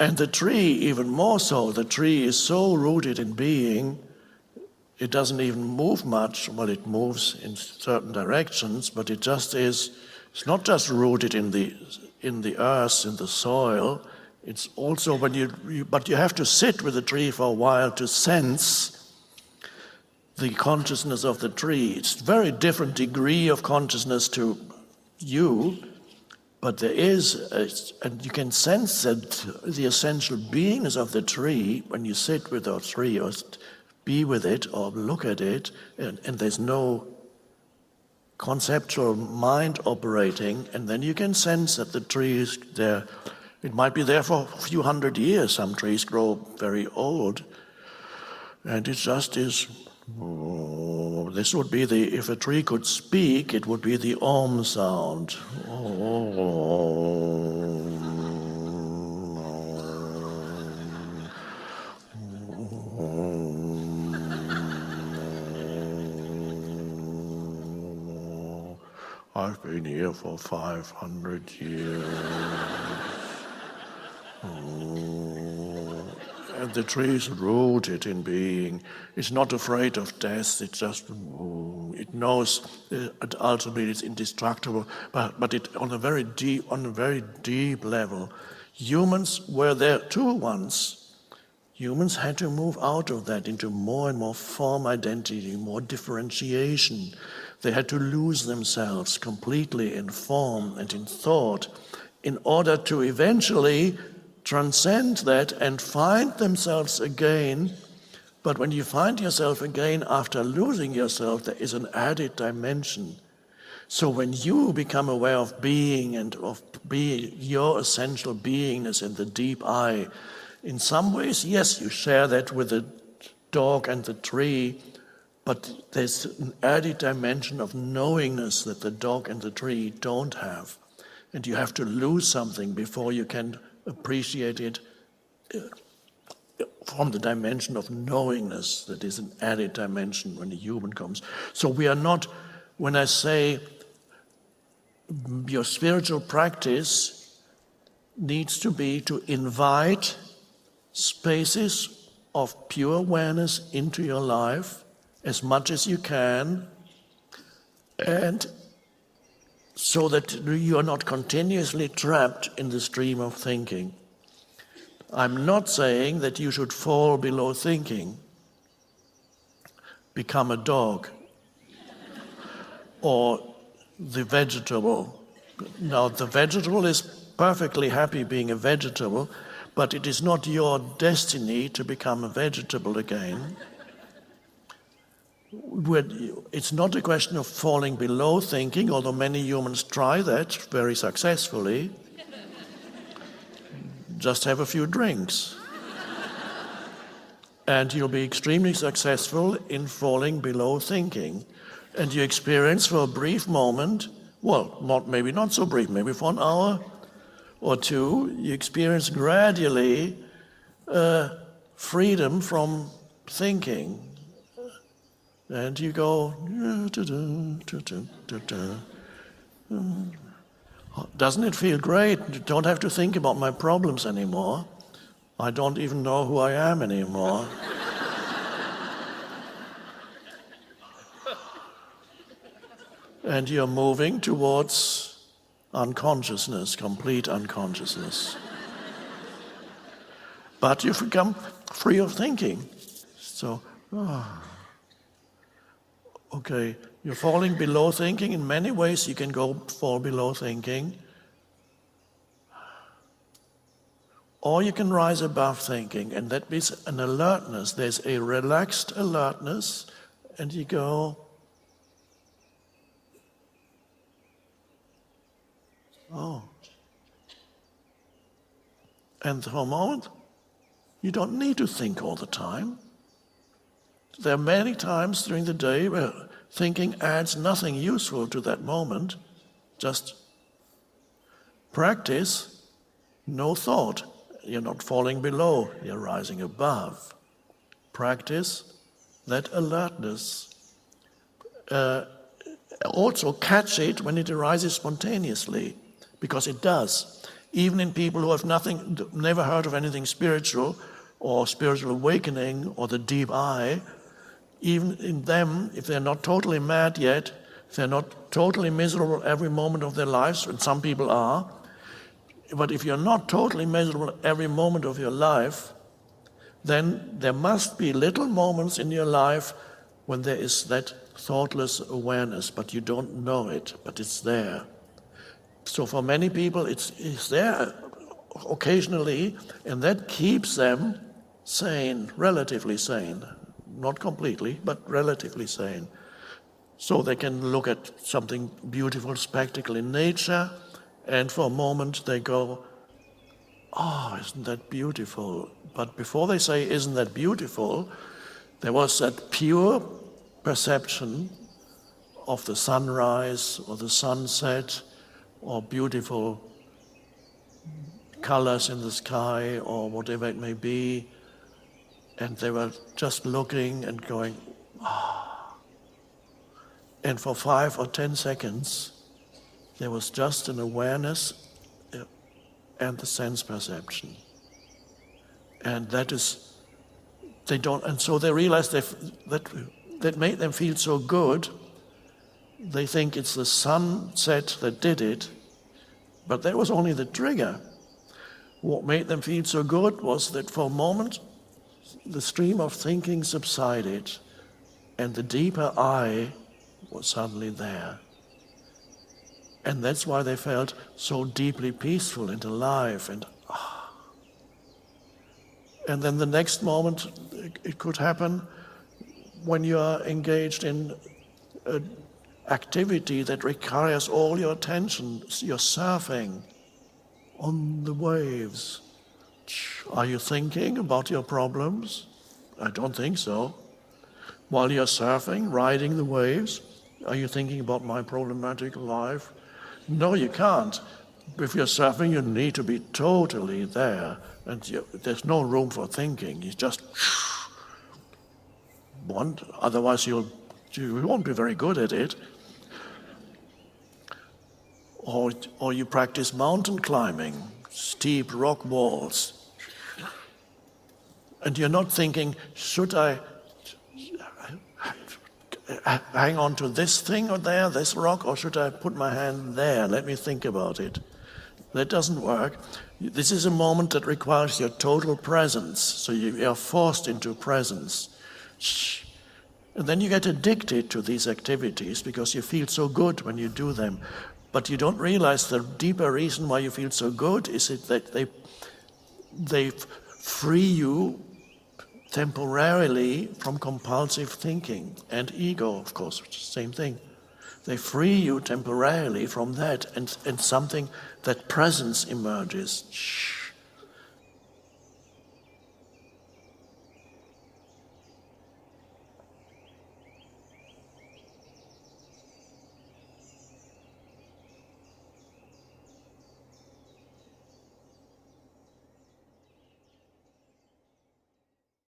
And the tree, even more so, the tree is so rooted in being, it doesn't even move much. Well, it moves in certain directions, but it just is, it's not just rooted in the earth, in the soil. It's also but you have to sit with the tree for a while to sense the consciousness of the tree. It's a very different degree of consciousness to you, but there is, and you can sense that the essential beingness of the tree when you sit with the tree or be with it or look at it, and there's no conceptual mind operating, and then you can sense that the tree is there. It might be there for a few hundred years. Some trees grow very old, and it just is. Oh, this would be if a tree could speak, it would be the Om sound. I've been here for 500 years. And the tree is rooted in being. It's not afraid of death. It just, it knows ultimately it's indestructible. But it on a very deep level. Humans were there too once. Humans had to move out of that into more and more form identity, more differentiation. They had to lose themselves completely in form and in thought in order to eventually transcend that and find themselves again. But when you find yourself again after losing yourself, there is an added dimension. So when you become aware of being and of being your essential beingness in the deep I, in some ways, yes, you share that with the dog and the tree, but there's an added dimension of knowingness that the dog and the tree don't have. And you have to lose something before you can appreciate it from the dimension of knowingness that is an added dimension when a human comes. So we are not, when I say your spiritual practice needs to be to invite spaces of pure awareness into your life as much as you can, and so that you are not continuously trapped in the stream of thinking. I'm not saying that you should fall below thinking, become a dog, or the vegetable. Now, the vegetable is perfectly happy being a vegetable, but it is not your destiny to become a vegetable again. It's not a question of falling below thinking, although many humans try that very successfully. Just have a few drinks. And you'll be extremely successful in falling below thinking. And you experience for a brief moment, well, maybe not so brief, maybe for an hour or two, you experience gradually freedom from thinking. And you go, doesn't it feel great? You don't have to think about my problems anymore. I don't even know who I am anymore. And you're moving towards unconsciousness, complete unconsciousness. But you've become free of thinking. So, okay, you're falling below thinking. In many ways you can fall below thinking. Or you can rise above thinking, and that means an alertness. There's a relaxed alertness, and you go, oh. And for a moment, you don't need to think all the time. There are many times during the day where thinking adds nothing useful to that moment. Just practice, no thought. You're not falling below, you're rising above. Practice that alertness. Also catch it when it arises spontaneously, because it does. Even in people who have never heard of anything spiritual or spiritual awakening or the deep eye, even in them, if they're not totally mad yet, if they're not totally miserable every moment of their lives, and some people are, but if you're not totally miserable every moment of your life, then there must be little moments in your life when there is that thoughtless awareness, but you don't know it, but it's there. So for many people, it's there occasionally, and that keeps them sane, relatively sane. Not completely, but relatively sane. So they can look at something beautiful, spectacle in nature, and for a moment they go, oh, isn't that beautiful? But before they say, isn't that beautiful, there was that pure perception of the sunrise or the sunset or beautiful colors in the sky or whatever it may be. And they were just looking and going, ah. And for 5 or 10 seconds, there was just an awareness and the sense perception. And that is, and so they realized that made them feel so good. They think it's the sunset that did it, but that was only the trigger. What made them feel so good was that for a moment, the stream of thinking subsided, and the deeper I was suddenly there. And that's why they felt so deeply peaceful and alive. And then the next moment, it could happen when you are engaged in an activity that requires all your attention. You're surfing on the waves. Are you thinking about your problems? I don't think so. While you're surfing, riding the waves, are you thinking about my problematic life? No, you can't. If you're surfing, you need to be totally there, and there's no room for thinking. You just otherwise you won't be very good at it. Or you practice mountain climbing, steep rock walls. And you're not thinking, should I hang on to this thing or there, this rock, or should I put my hand there? Let me think about it. That doesn't work. This is a moment that requires your total presence. So you are forced into presence. And then you get addicted to these activities because you feel so good when you do them. But you don't realize the deeper reason why you feel so good is that they free you temporarily from compulsive thinking and ego, of course, which is the same thing. They free you temporarily from that, and something, that presence emerges.